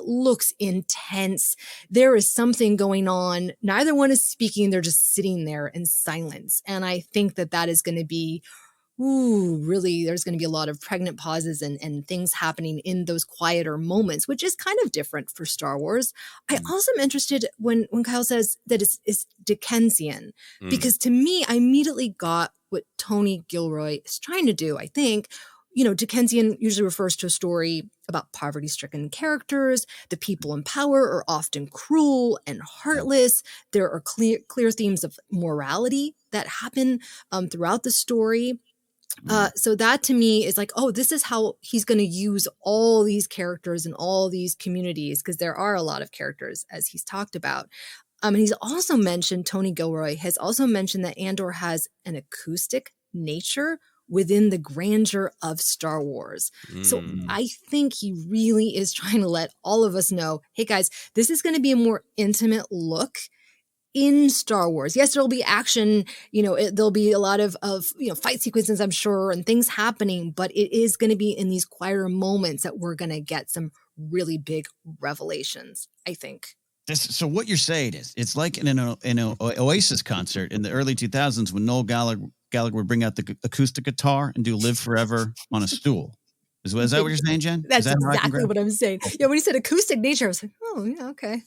looks intense. There is something going on. Neither one is speaking. They're just sitting there in silence. And I think that is going to be, really, there's going to be a lot of pregnant pauses and things happening in those quieter moments, which is kind of different for Star Wars. I also am interested when Kyle says that it's Dickensian, because to me, I immediately got what Tony Gilroy is trying to do, I think. Dickensian usually refers to a story about poverty-stricken characters. The people in power are often cruel and heartless. There are clear themes of morality that happen throughout the story. So that to me is like, this is how he's going to use all these characters and all these communities, because there are a lot of characters, as he's talked about. And he's also mentioned, Tony Gilroy has also mentioned that Andor has an acoustic nature within the grandeur of Star Wars. So I think he really is trying to let all of us know, hey guys, this is going to be a more intimate look in Star Wars. Yes, there'll be action, there'll be a lot of fight sequences, I'm sure, and things happening, but it is going to be in these quieter moments that we're going to get some really big revelations, I think. So what you're saying is, it's like in an Oasis concert in the early 2000s when Noel Gallagher would bring out the acoustic guitar and do "Live Forever" on a stool. Is that what you're saying, Jen? That's exactly what I'm saying. Yeah, when you said acoustic nature, I was like, oh, yeah, okay.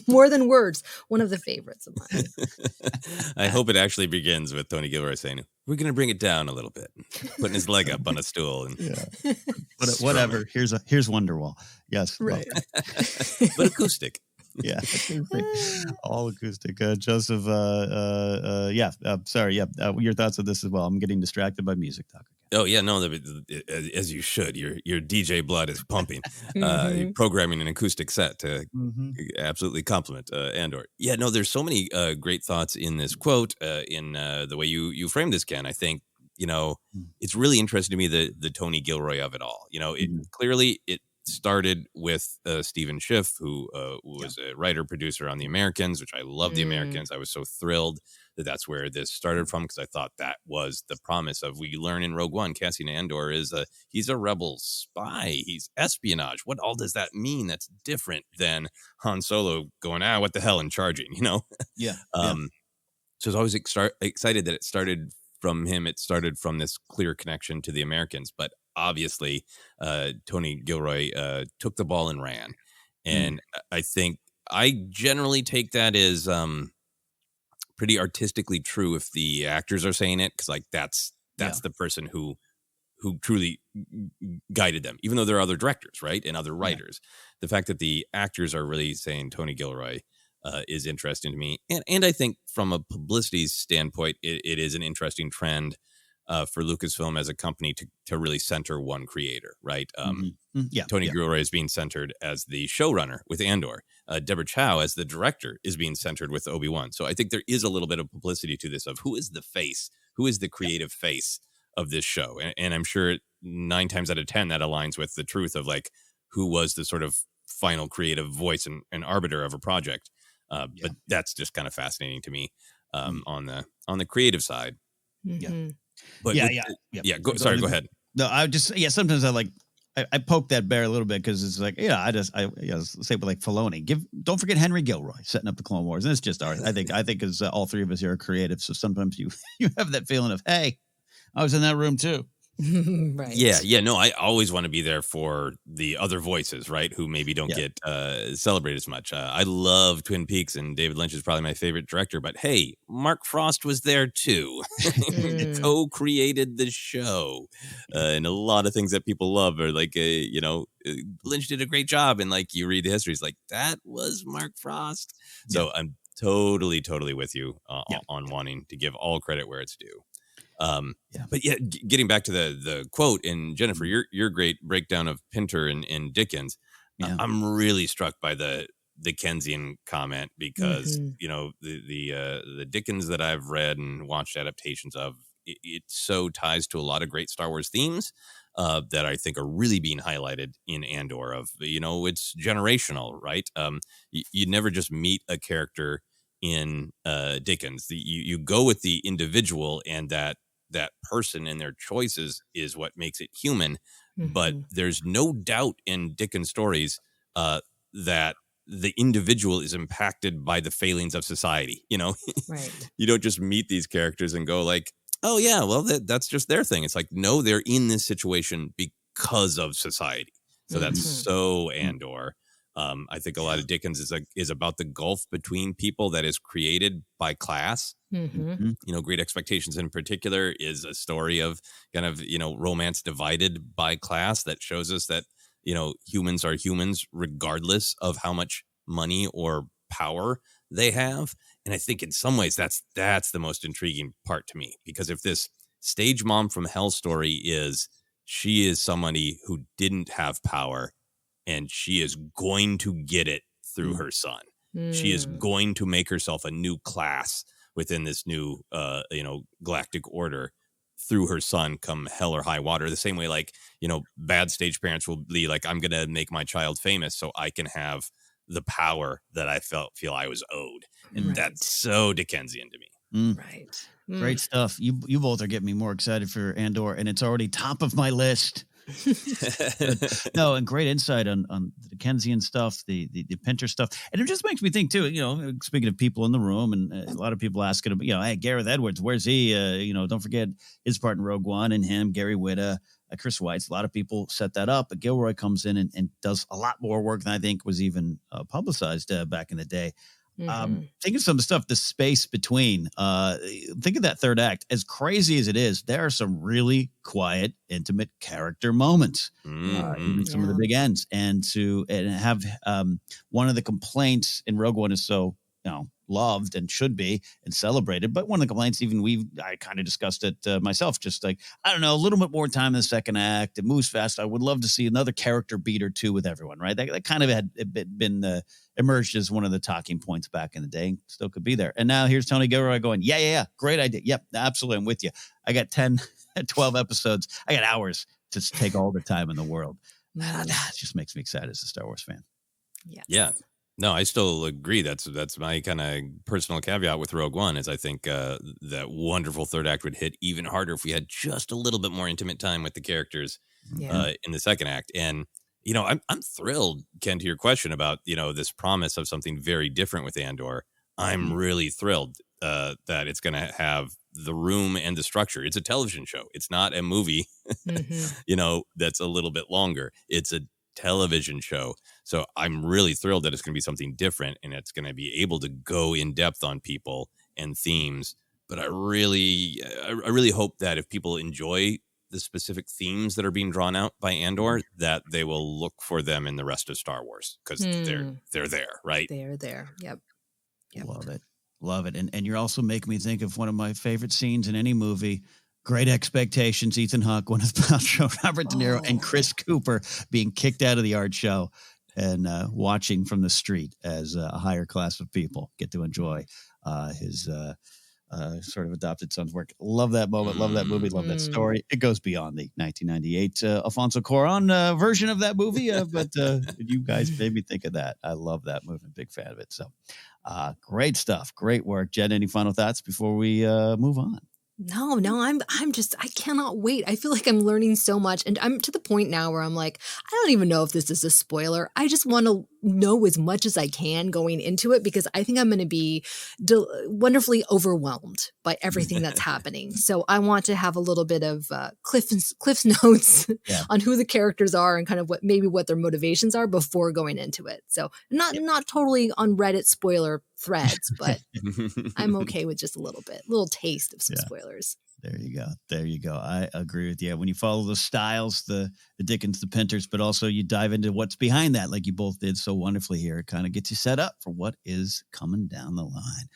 More than words. One of the favorites of mine. I hope it actually begins with Tony Gilroy saying, "We're going to bring it down a little bit," putting his leg up on a stool. And whatever. Here's Wonderwall. Yes. Right. But acoustic. Yeah, all acoustic. Joseph, sorry. Your thoughts on this as well. I'm getting distracted by music talk. Oh yeah, no, as you should. Your DJ blood is pumping. You're programming an acoustic set to absolutely compliment Andor. Yeah, no, there's so many great thoughts in this quote, in the way you framed this, Ken. I think, it's really interesting to me, the Tony Gilroy of it all. Clearly it started with Stephen Schiff, who was a writer producer on The Americans, which I love. The Americans. I was so thrilled that that's where this started from, because I thought that was the promise of, we learn in Rogue One, Cassian Andor he's a rebel spy, he's espionage. What all does that mean? That's different than Han Solo going, what the hell, and charging, Yeah. So I was always excited that it started from him. It started from this clear connection to The Americans, but obviously Tony Gilroy took the ball and ran. And I think I generally take that as pretty artistically true if the actors are saying it, because that's the person who truly guided them, even though there are other directors, right, and other writers. The fact that the actors are really saying Tony Gilroy is interesting to me, and I think from a publicity standpoint, it is an interesting trend for Lucasfilm as a company to really center one creator, right? Tony Gilroy is being centered as the showrunner with Andor. Deborah Chow as the director is being centered with Obi-Wan. So I think there is a little bit of publicity to this of who is the face, who is the creative face of this show. And I'm sure 9 times out of 10 that aligns with the truth of like who was the sort of final creative voice and arbiter of a project. But that's just kind of fascinating to me on the creative side. But go ahead. No, I just sometimes I poke that bear a little bit, because it's like I say with like Filoni, don't forget Henry Gilroy setting up the Clone Wars, and it's just art. I think as all three of us here are creative, so sometimes you have that feeling of, hey, I was in that room too. Right. Yeah. No, I always want to be there for the other voices, right, who maybe don't get celebrated as much. I love Twin Peaks, and David Lynch is probably my favorite director. But hey, Mark Frost was there too, co-created the show, and a lot of things that people love are like, Lynch did a great job, and like you read the history, it's like that was Mark Frost. So I'm totally with you on wanting to give all credit where it's due. But getting back to the quote, and Jennifer, your great breakdown of Pinter and Dickens, I'm really struck by the Dickensian comment, because the Dickens that I've read and watched adaptations of, it so ties to a lot of great Star Wars themes that I think are really being highlighted in Andor. Of it's generational, right? You never just meet a character in Dickens. You go with the individual, and that person and their choices is what makes it human. But there's no doubt in Dickens stories that the individual is impacted by the failings of society. Right. You don't just meet these characters and go like, oh yeah, well that's just their thing. It's like, no, they're in this situation because of society. So that's so Andor. I think a lot of Dickens is about the gulf between people that is created by class. Great Expectations in particular is a story of kind of, romance divided by class that shows us that, humans are humans regardless of how much money or power they have. And I think in some ways that's the most intriguing part to me, because if this stage mom from hell story she is somebody who didn't have power, and she is going to get it through her son. She is going to make herself a new class within this new, galactic order through her son, come hell or high water. The same way, like, bad stage parents will be like, I'm going to make my child famous so I can have the power that I feel I was owed. And that's so Dickensian to me. Right. Great stuff. You both are getting me more excited for Andor, and it's already top of my list. No, and great insight on the Dickensian stuff, the Pinter stuff. And it just makes me think, too, speaking of people in the room, and a lot of people asking him, hey, Gareth Edwards, where's he? Don't forget his part in Rogue One, and him, Gary Whitta, Chris Weitz. A lot of people set that up, but Gilroy comes in and does a lot more work than I think was even publicized back in the day. Think of some of the stuff, the space between. Think of that third act. As crazy as it is, there are some really quiet, intimate character moments. Even some of the big ends, and have one of the complaints in Rogue One is so loved and should be and celebrated, but one of the complaints, I kind of discussed it myself, just like, I don't know, a little bit more time in the second act. It moves fast. I would love to see another character beat or two with everyone, right? That kind of had been emerged as one of the talking points back in the day. Still could be there. And now here's Tony Gilroy going, yeah, great idea. Yep, absolutely, I'm with you. I got 10, 12 episodes. I got hours to take all the time in the world. That just makes me excited as a Star Wars fan. Yes. Yeah. No, I still agree. That's my kind of personal caveat with Rogue One, is I think that wonderful third act would hit even harder if we had just a little bit more intimate time with the characters in the second act. And, I'm thrilled, Ken, to your question about, this promise of something very different with Andor. I'm really thrilled that it's going to have the room and the structure. It's a television show. It's not a movie, that's a little bit longer. It's a television show. So I'm really thrilled that it's going to be something different, and it's going to be able to go in depth on people and themes. But I really hope that if people enjoy the specific themes that are being drawn out by Andor, that they will look for them in the rest of Star Wars, because they're there, right? They're there. Yep. Love it. And you're also making me think of one of my favorite scenes in any movie. Great Expectations, Ethan Hawke, Gwyneth Paltrow, Robert De Niro, and Chris Cooper being kicked out of the art show and watching from the street as a higher class of people get to enjoy his sort of adopted son's work. Love that moment. Love that movie. Love that story. It goes beyond the 1998 Alfonso Cuarón version of that movie, but you guys made me think of that. I love that movie. Big fan of it. So great stuff. Great work. Jen, any final thoughts before we move on? No, I cannot wait. I feel like I'm learning so much, and I'm to the point now where I'm like, I don't even know if this is a spoiler. I just want to know as much as I can going into it, because I think I'm going to be wonderfully overwhelmed by everything that's happening. So I want to have a little bit of Cliff's notes on who the characters are and kind of what their motivations are before going into it. So not totally on Reddit spoiler threads, but I'm okay with just a little taste of some spoilers. There you go. I agree with you. When you follow the styles, the Dickens, the Pinters, but also you dive into what's behind that, like you both did so wonderfully here, it kind of gets you set up for what is coming down the line,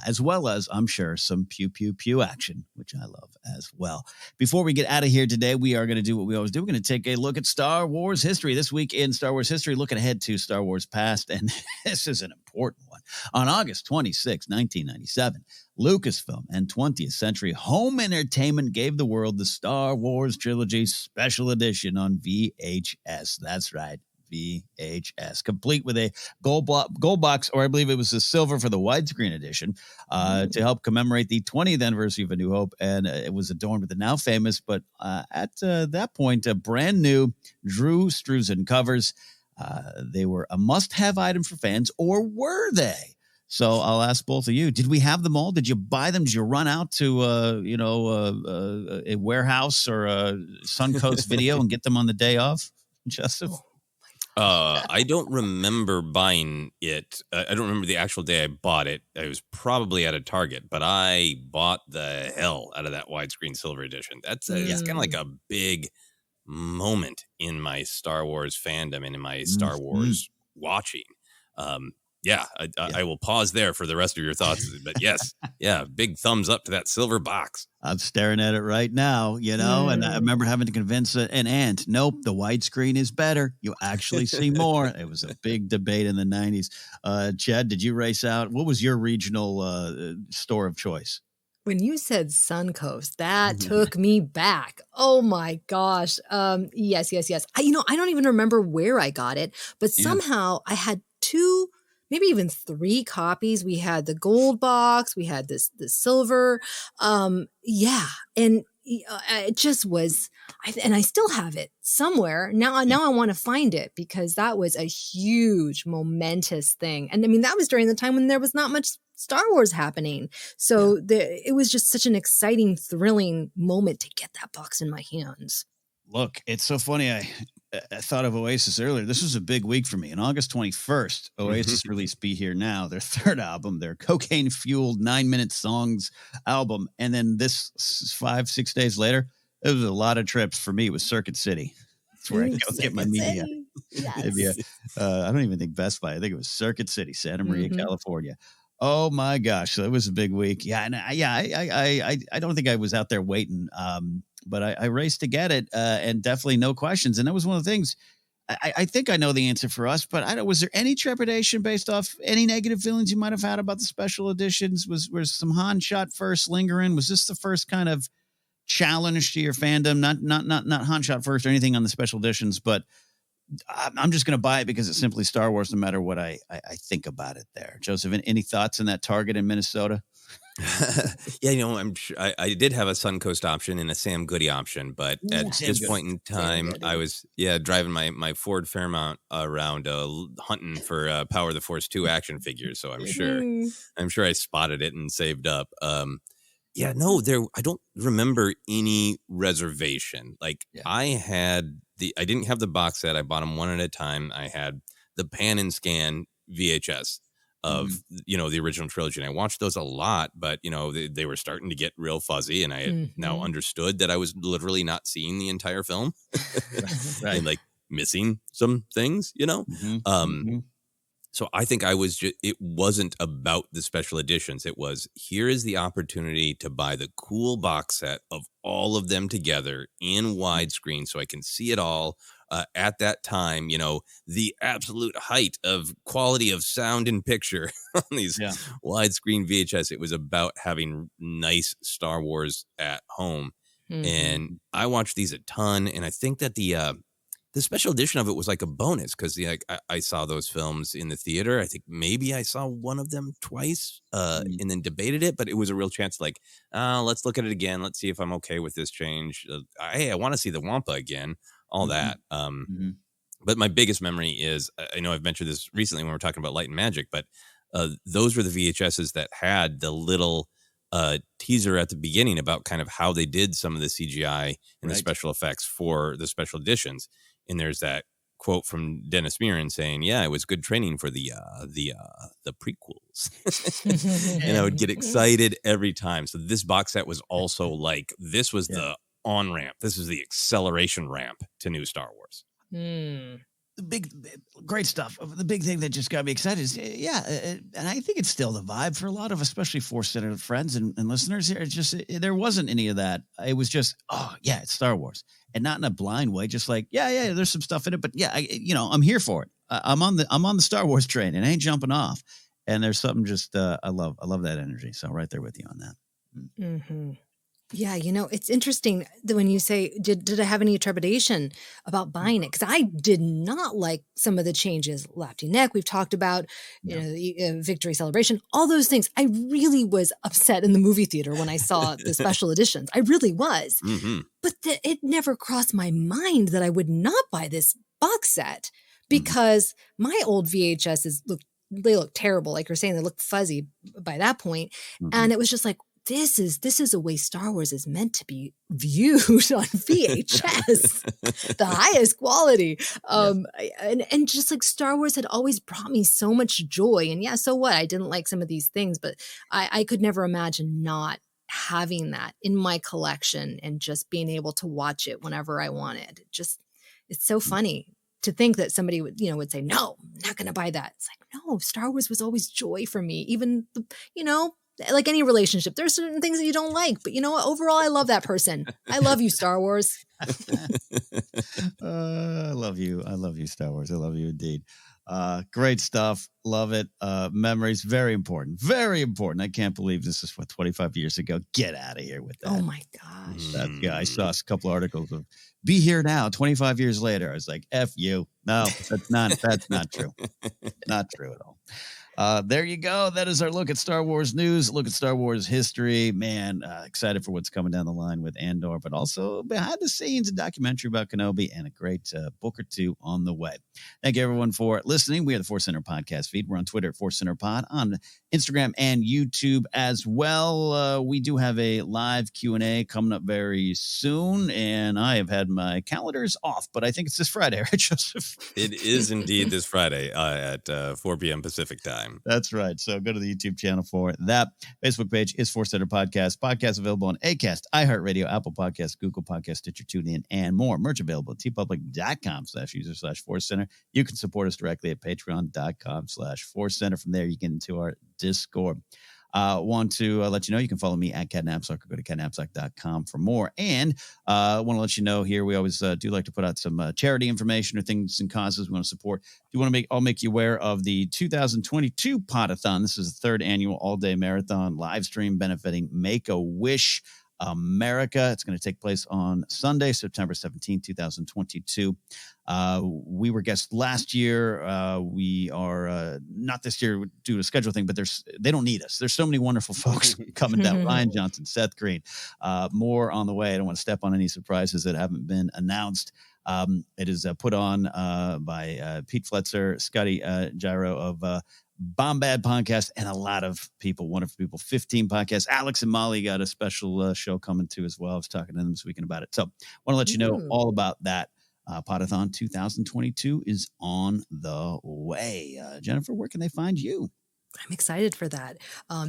as well as, I'm sure, some pew, pew, pew action, which I love as well. Before we get out of here today, we are going to do what we always do. We're going to take a look at Star Wars history. This week in Star Wars history, looking ahead to Star Wars past, and this is an important one. On August 26, 1997, Lucasfilm and 20th Century Home Entertainment gave the world the Star Wars Trilogy Special Edition on VHS. That's right, VHS, complete with a gold box, or I believe it was a silver for the widescreen edition, to help commemorate the 20th anniversary of A New Hope. And it was adorned with the now famous, but at that point, brand new Drew Struzan covers. They were a must-have item for fans, or were they? So I'll ask both of you, did we have them all? Did you buy them? Did you run out to, a warehouse or a Suncoast Video and get them on the day off, Justin? I don't remember buying it. I don't remember the actual day I bought it. I was probably at a Target, but I bought the hell out of that widescreen silver edition. It's kind of like a big moment in my Star Wars fandom and in my Star Wars watching. I will pause there for the rest of your thoughts. But yes, big thumbs up to that silver box. I'm staring at it right now, and I remember having to convince an aunt, nope, the widescreen is better. You actually see more. It was a big debate in the 90s. Chad, did you race out? What was your regional store of choice? When you said Suncoast, that took me back. Oh my gosh. Yes. I don't even remember where I got it, but somehow I had 2, maybe even 3 copies. We had the gold box, we had this silver. And it just was, and I still have it somewhere. Now I want to find it because that was a huge, momentous thing. And I mean, that was during the time when there was not much Star Wars happening. So it was just such an exciting, thrilling moment to get that box in my hands. Look, it's so funny. I thought of Oasis earlier. This was a big week for me. On August 21st, Oasis released Be Here Now, their third album, their cocaine-fueled 9-minute songs album. And then this 5-6 days later, it was a lot of trips for me. It was Circuit City. That's where I go get my media. Yes. I don't even think Best Buy. I think it was Circuit City, Santa Maria, California. Oh my gosh. So it was a big week. Yeah. And I don't think I was out there waiting. But I raced to get it, and definitely no questions. And that was one of the things. I think I know the answer for us, but I don't. Was there any trepidation based off any negative feelings you might have had about the special editions? Was some Han shot first lingering? Was this the first kind of challenge to your fandom? Not Han shot first or anything on the special editions, but I'm just going to buy it because it's simply Star Wars, no matter what I think about it. There, Joseph, any thoughts on that Target in Minnesota? Yeah, I did have a Suncoast option and a Sam Goody option, but at this point in time, I was driving my Ford Fairmount around hunting for Power of the Force 2 action figures. So I'm sure I spotted it and saved up. I don't remember any reservation. I didn't have the box set. I bought them one at a time. I had the pan and scan VHS of the original trilogy, and I watched those a lot, but they were starting to get real fuzzy, and I had now understood that I was literally not seeing the entire film Right. and missing some things, So I think it wasn't about the special editions. It was, here is the opportunity to buy the cool box set of all of them together in widescreen so I can see it all. At that time, the absolute height of quality of sound and picture on these widescreen VHS. It was about having nice Star Wars at home. And I watched these a ton. And I think that the special edition of it was like a bonus because I saw those films in the theater. I think maybe I saw one of them twice and then debated it. But it was a real chance let's look at it again. Let's see if I'm okay with this change. Hey, I want to see the Wampa again. All that. But my biggest memory is, I know I've mentioned this recently when we were talking about Light and Magic, but those were the VHSs that had the little teaser at the beginning about kind of how they did some of the CGI and the special effects for the special editions. And there's that quote from Dennis Muren saying, it was good training for the prequels. And I would get excited every time. So this box set was also this was the on-ramp. This is the acceleration ramp to new Star Wars. The great stuff. The big thing that just got me excited is, and I think it's still the vibe for a lot of, especially ForceCenter friends and listeners here. It's just, there wasn't any of that. It was just, it's Star Wars. And not in a blind way, just there's some stuff in it, but I'm here for it. I'm on the Star Wars train and I ain't jumping off. And there's something just, I love that energy. So right there with you on that. Yeah, it's interesting that when you say, did I have any trepidation about buying it? Because I did not like some of the changes. Lofty neck, we've talked about, the victory celebration, all those things. I really was upset in the movie theater when I saw the special editions. I really was. But it never crossed my mind that I would not buy this box set because my old VHSs look terrible. Like you're saying, they look fuzzy by that point. And it was just this is a way Star Wars is meant to be viewed on VHS, the highest quality. And just Star Wars had always brought me so much joy. And so what? I didn't like some of these things, but I could never imagine not having that in my collection and just being able to watch it whenever I wanted. It's so funny to think that somebody would say, no, I'm not going to buy that. It's no, Star Wars was always joy for me. Even, like any relationship, there's certain things that you don't like, but you know what? Overall, I love that person. I love you, Star Wars. I love you. I love you, Star Wars. I love you indeed. Great stuff. Love it. Memories, very important. Very important. I can't believe this is 25 years ago. Get out of here with that. Oh my gosh. I saw a couple articles of Be Here Now 25 years later. I was like, F you. No, that's not true. Not true at all. There you go. That is our look at Star Wars news, look at Star Wars history. Man, excited for what's coming down the line with Andor, but also behind the scenes, a documentary about Kenobi and a great book or two on the way. Thank you, everyone, for listening. We are the ForceCenter podcast feed. We're on Twitter at ForceCenter Pod, on Instagram and YouTube as well. We do have a live Q&A coming up very soon, and I have had my calendars off, but I think it's this Friday, right, Joseph? It is indeed this Friday at 4 p.m. Pacific time. That's right. So go to the YouTube channel for that. Facebook page is ForceCenter Podcast. Podcast available on Acast, iHeartRadio, Apple Podcasts, Google Podcasts, Stitcher, TuneIn, and more. Merch available at tpublic.com/user/ForceCenter. You can support us directly at patreon.com/ForceCenter. From there, you get into our Discord. Want to let you know you can follow me at Ken Napzok or go to kennapzok.com for more. And want to let you know here, we always do like to put out some charity information or things and causes we want to support. I'll make you aware of the 2022 Podathon. This is the third annual all-day marathon live stream benefiting Make-A-Wish America. It's going to take place on Sunday, September 17, 2022. We were guests last year. We are not this year due to a schedule thing, but they don't need us. There's so many wonderful folks coming down. Ryan Johnson, Seth Green, more on the way. I don't want to step on any surprises that haven't been announced. It is put on by Pete Fletzer, Scotty Gyro of Bombad Podcast, and a lot of people, wonderful people, 15 podcasts. Alex and Molly got a special show coming too as well. I was talking to them this weekend about it. So I want to let you know all about that. Podathon 2022 is on the way. Jennifer, where can they find you? I'm excited for that.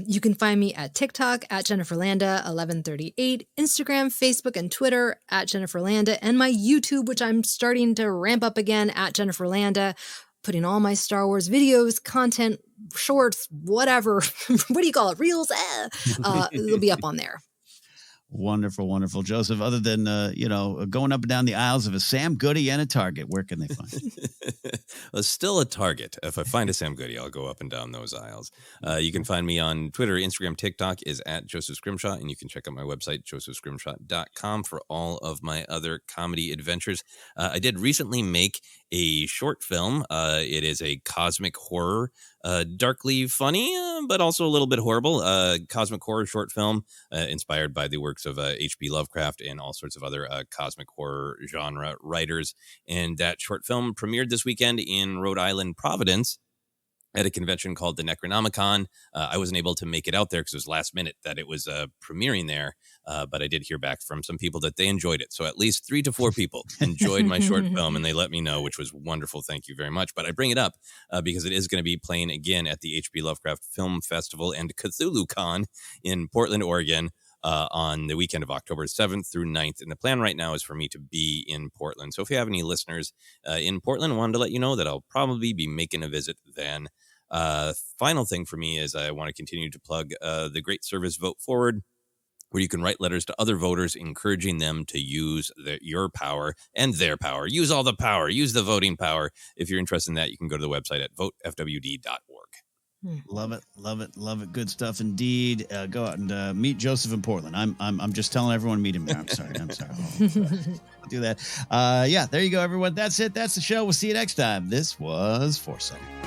You can find me at TikTok at Jennifer Landa 1138, Instagram, Facebook, and Twitter at Jennifer Landa, and my YouTube, which I'm starting to ramp up again at Jennifer Landa, putting all my Star Wars videos, content, shorts, whatever. What do you call it? Reels? It'll be up on there. Wonderful, wonderful. Joseph, other than, going up and down the aisles of a Sam Goody and a Target, where can they find you? Well, still a Target. If I find a Sam Goody, I'll go up and down those aisles. You can find me on Twitter, Instagram, TikTok is at Joseph Scrimshaw, and you can check out my website, josephscrimshaw.com, for all of my other comedy adventures. I did recently make a short film. It is a cosmic horror, darkly funny, but also a little bit horrible. Cosmic horror short film inspired by the works of H.P. Lovecraft and all sorts of other cosmic horror genre writers. And that short film premiered this weekend in Rhode Island, Providence, at a convention called the Necronomicon. I wasn't able to make it out there because it was last minute that it was premiering there, but I did hear back from some people that they enjoyed it. So at least 3 to 4 people enjoyed my short film, and they let me know, which was wonderful. Thank you very much. But I bring it up because it is going to be playing again at the H.P. Lovecraft Film Festival and CthulhuCon in Portland, Oregon, on the weekend of October 7th through 9th. And the plan right now is for me to be in Portland. So if you have any listeners in Portland, I wanted to let you know that I'll probably be making a visit then. Final thing for me is I want to continue to plug the great service Vote Forward, where you can write letters to other voters encouraging them to use your power and their power. Use all the power. Use the voting power. If you're interested in that, you can go to the website at votefwd.org. Love it, love it, love it. Good stuff indeed. Go out and meet Joseph in Portland. I'm just telling everyone to meet him there. I'm sorry. Oh, sorry. I'll do that. There you go, everyone. That's it. That's the show. We'll see you next time. This was ForceCenter.